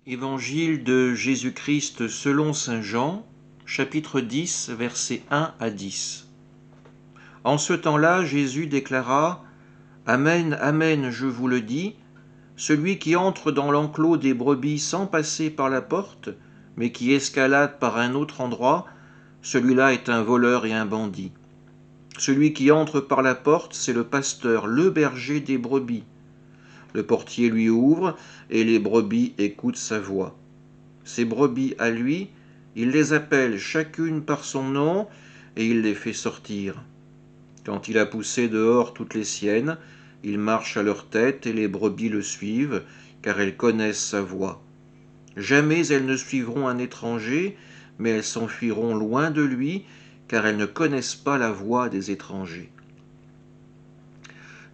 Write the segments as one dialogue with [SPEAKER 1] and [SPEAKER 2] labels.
[SPEAKER 1] Évangile de Jésus-Christ selon saint Jean, chapitre 10, versets 1 à 10. En ce temps-là, Jésus déclara : Amen, Amen, je vous le dis, celui qui entre dans l'enclos des brebis sans passer par la porte, mais qui escalade par un autre endroit, celui-là est un voleur et un bandit. Celui qui entre par la porte, c'est le pasteur, le berger des brebis. Le portier lui ouvre, et les brebis écoutent sa voix. Ces brebis à lui, il les appelle chacune par son nom, et il les fait sortir. Quand il a poussé dehors toutes les siennes, il marche à leur tête, et les brebis le suivent, car elles connaissent sa voix. Jamais elles ne suivront un étranger, mais elles s'enfuiront loin de lui, car elles ne connaissent pas la voix des étrangers.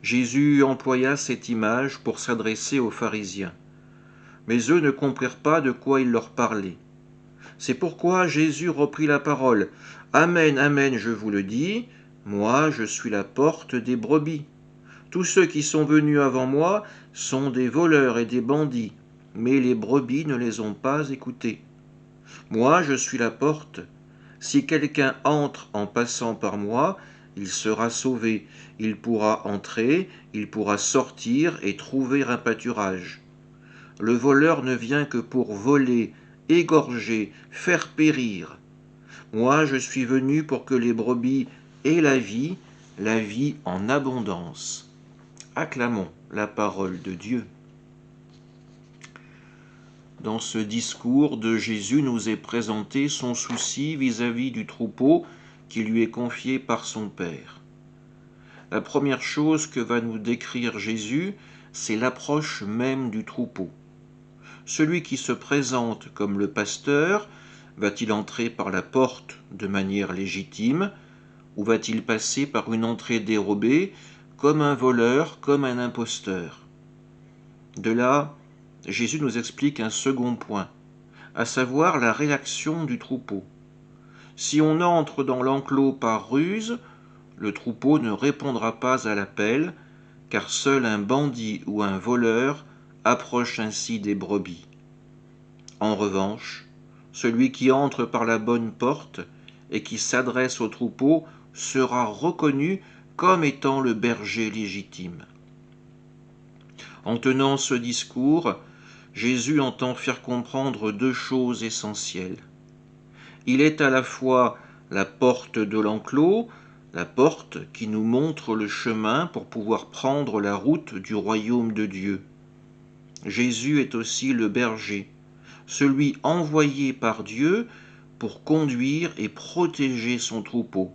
[SPEAKER 1] Jésus employa cette image pour s'adresser aux pharisiens. Mais eux ne comprirent pas de quoi il leur parlait. C'est pourquoi Jésus reprit la parole. Amen, Amen, je vous le dis, moi je suis la porte des brebis. Tous ceux qui sont venus avant moi sont des voleurs et des bandits, mais les brebis ne les ont pas écoutés. Moi je suis la porte. Si quelqu'un entre en passant par moi, il sera sauvé, il pourra entrer, il pourra sortir et trouver un pâturage. Le voleur ne vient que pour voler, égorger, faire périr. Moi je suis venu pour que les brebis aient la vie en abondance. Acclamons la parole de Dieu. Dans ce discours de Jésus nous est présenté son souci vis-à-vis du troupeau qui lui est confié par son Père. La première chose que va nous décrire Jésus, c'est l'approche même du troupeau. Celui qui se présente comme le pasteur, va-t-il entrer par la porte de manière légitime, ou va-t-il passer par une entrée dérobée, comme un voleur, comme un imposteur ? De là, Jésus nous explique un second point, à savoir la réaction du troupeau. Si on entre dans l'enclos par ruse, le troupeau ne répondra pas à l'appel, car seul un bandit ou un voleur approche ainsi des brebis. En revanche, celui qui entre par la bonne porte et qui s'adresse au troupeau sera reconnu comme étant le berger légitime. En tenant ce discours, Jésus entend faire comprendre deux choses essentielles. Il est à la fois la porte de l'enclos, la porte qui nous montre le chemin pour pouvoir prendre la route du royaume de Dieu. Jésus est aussi le berger, celui envoyé par Dieu pour conduire et protéger son troupeau,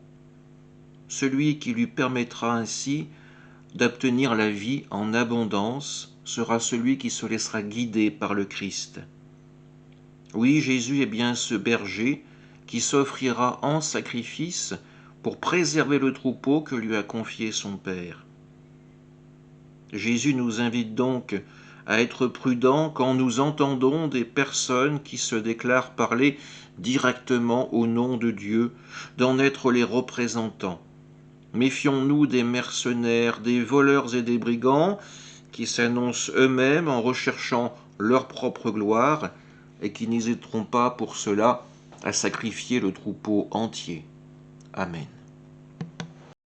[SPEAKER 1] celui qui lui permettra ainsi d'obtenir la vie en abondance sera celui qui se laissera guider par le Christ. Oui, Jésus est bien ce berger qui s'offrira en sacrifice pour préserver le troupeau que lui a confié son Père. Jésus nous invite donc à être prudents quand nous entendons des personnes qui se déclarent parler directement au nom de Dieu, d'en être les représentants. Méfions-nous des mercenaires, des voleurs et des brigands qui s'annoncent eux-mêmes en recherchant leur propre gloire et qui n'hésiteront pas pour cela à sacrifier le troupeau entier. Amen.